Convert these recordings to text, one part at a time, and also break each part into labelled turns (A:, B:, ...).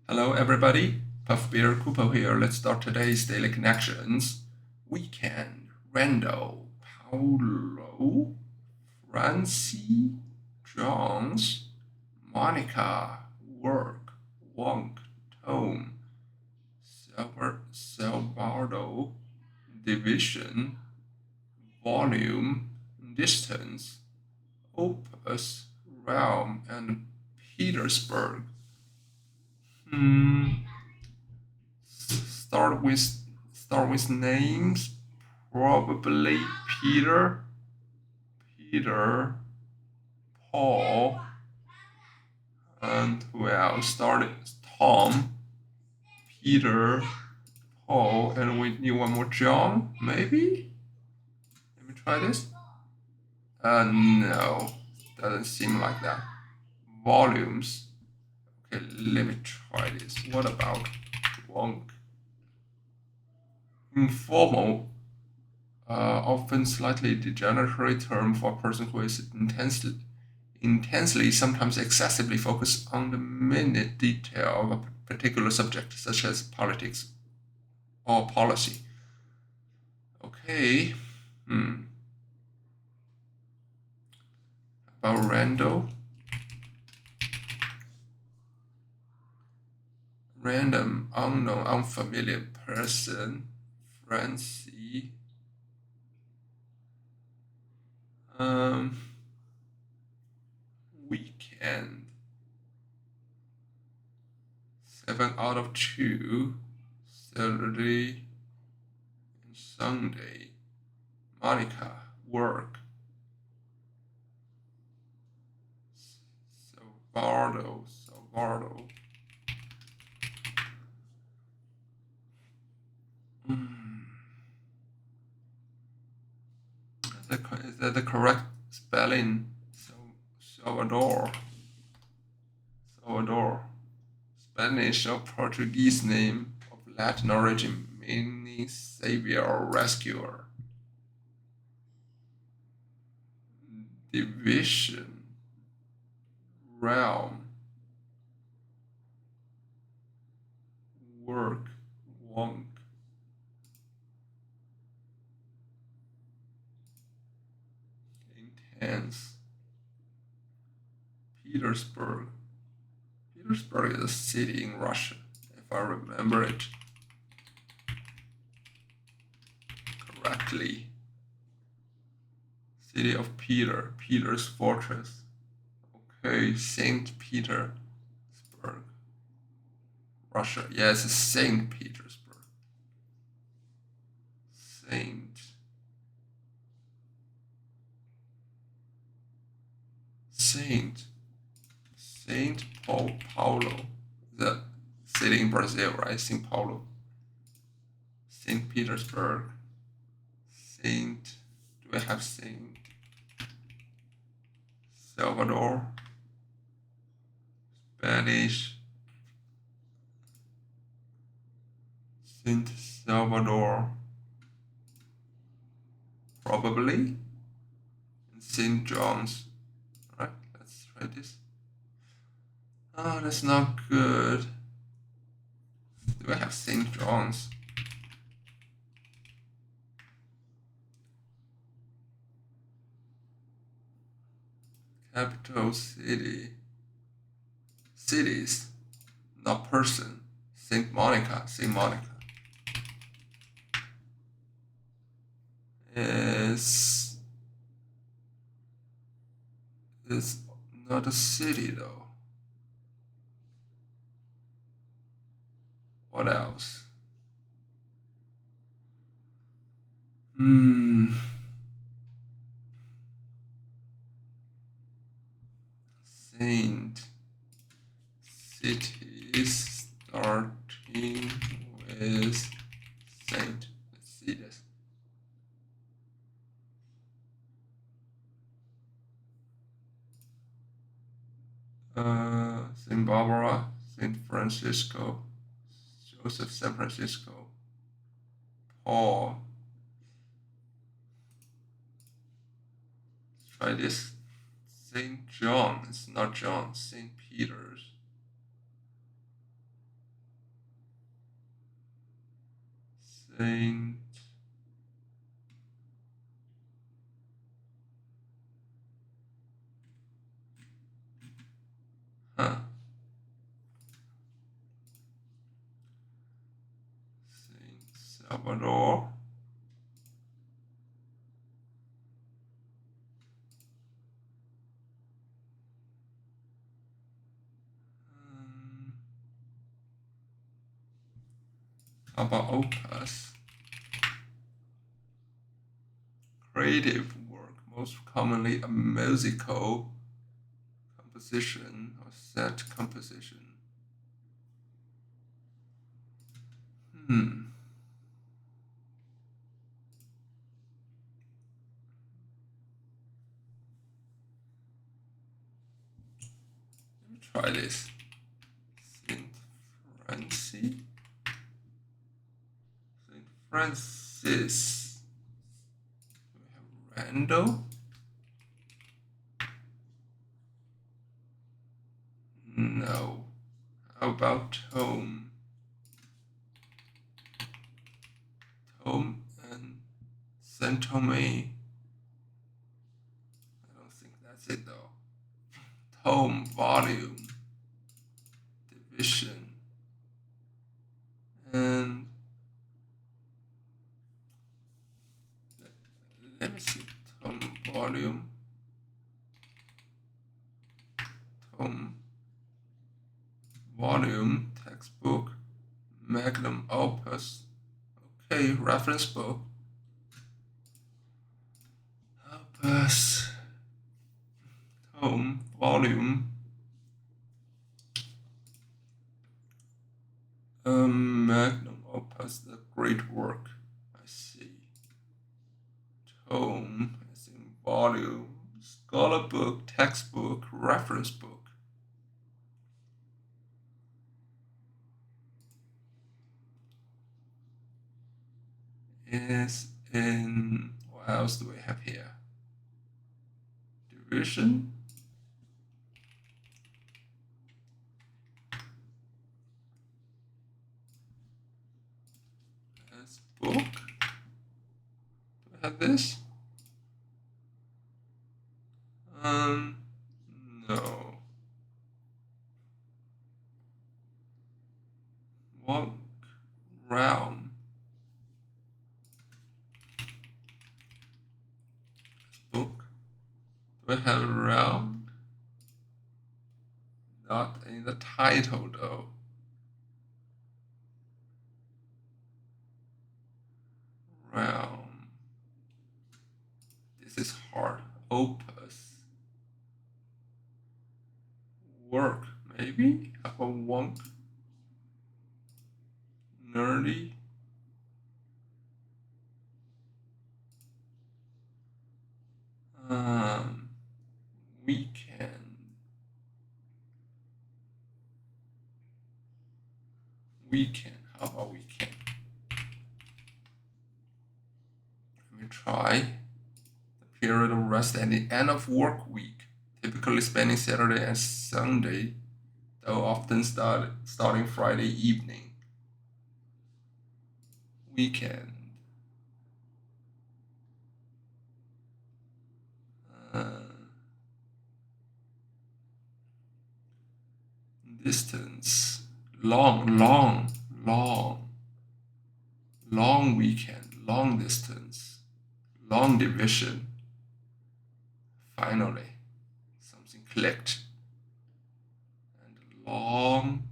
A: Hello, everybody. Puff Bear Kupo here. Let's start today's daily connections. Weekend. Randall, Paulo, Francie, Jones, Monica, Work, Wonk, Tom, Salvador, Division, Volume, Distance, Opus, Realm, and Petersburg. Hmm. Start with start with names. Probably Peter, Peter, Paul, and who else? Started Tom, Peter, Paul, and we need one more John, maybe? Let me try this. No, doesn't seem like that. Volumes. Okay, let me try this. What about Wonk? Informal, often slightly degeneratory term for a person who is intensely, sometimes excessively focused on the minute detail of a particular subject, such as politics or policy. Okay. About Randall. Random, unknown, unfamiliar person. Francie. Um, Weekend. 7 out of 2. Saturday and Sunday. Monica. Work. Salvardo. Is that the correct spelling? Salvador. Spanish or Portuguese name of Latin origin, meaning savior or rescuer. Division. Realm. Work. Wonk. Intense. Petersburg. Petersburg is a city in Russia, if I remember it correctly. City of Peter's fortress. Okay, St. Petersburg, Russia. Yes, St. Petersburg. Saint. Saint. Saint Paulo. The city in Brazil, right? Saint Paulo. Saint Petersburg. Saint. Do I have Saint Salvador? Spanish. Saint Salvador. Probably. And Saint John's. Alright, let's try this. Oh, that's not good. Do I have St. John's? Capital city. Cities, not person. St. Monica. Is not a city though. What else? Saint cities starting with Saint. Let's see this. Saint Barbara, Saint Francisco, Joseph, San Francisco, Paul. Let's try this. Saint John. It's not John. Saint Peter's. Saint. Huh. Saint Salvador. How about opus? Creative work, most commonly a musical composition or set composition. Hmm. Let me try this. Saint Francis. Saint Francis. We have Randall. No. How about Tome? Tome and Saint Tome. I don't think that's it though. Tome, volume, division, and let me see. Tome, volume, tome, volume, textbook, magnum opus. Okay, reference book. Opus, tome, volume, magnum opus, the great work. I see. Tome, as in volume, scholar book, textbook, reference book. Is in, what else do we have here? Division. As book. Do we have this? No. Walk realm. Book. Do we have realm? Not in the title though. Realm. This is hard. Opus. Work, maybe? How about wonk? Nerdy. Weekend. Weekend. How about weekend? Let me try. The period of rest at the end of work week, typically spending Saturday and Sunday, though often starting Friday evening. Weekend. Distance. Long weekend, long distance, long division. Finally, something clicked. And Long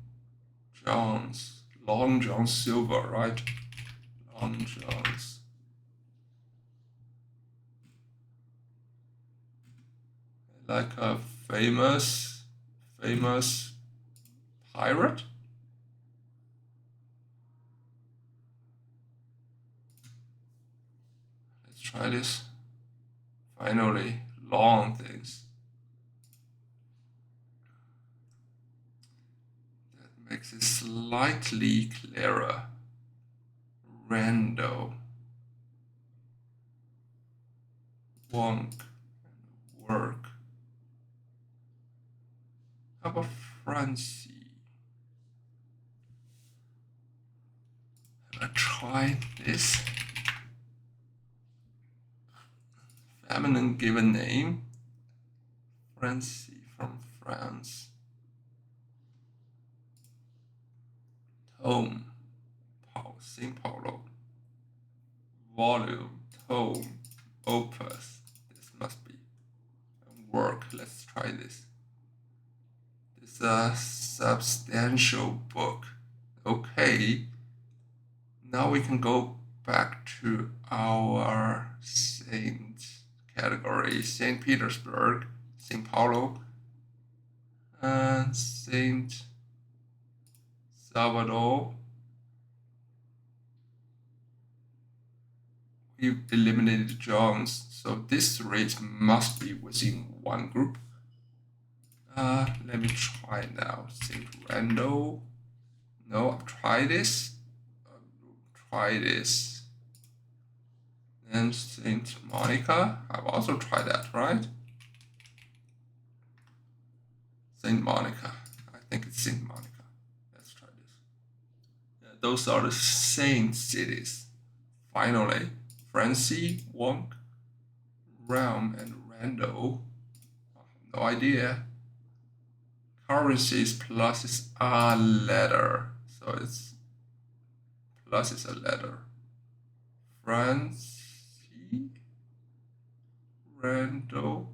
A: John Silver, right? Long Johns. Like a famous pirate. Let's try this. Finally, long things. That makes it slightly clearer. Rando. Wonk. Work. How about Francie? I'll try this. Feminine given name. Francie from France. Tome. São Paulo. Volume. Tome. Opus. This must be work. Let's try this. This is a substantial book. Okay. Now we can go back to our saint category. St. Petersburg, São Paulo, and St. Salvador. We've eliminated Jones, so this race must be within one group. Let me try now. St. Randall. No, I'll try this. Try this. And St. Monica. I've also tried that, right? St. Monica. I think it's St. Monica. Let's try this. Yeah, those are the saint cities. Finally, Francie, Wonk, Realm, and Randall. No idea. Currencies plus is a letter. So it's plus is a letter. Francie, Randall,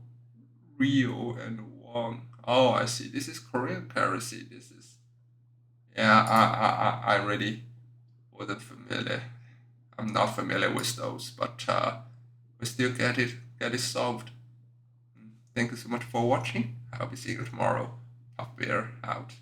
A: Rio, and Wong. Oh, I see. This is Korean currency. This is, yeah. I really wasn't familiar. I'm not familiar with those, but we still get it solved. Thank you so much for watching. I'll be seeing you tomorrow. Puff Bear out.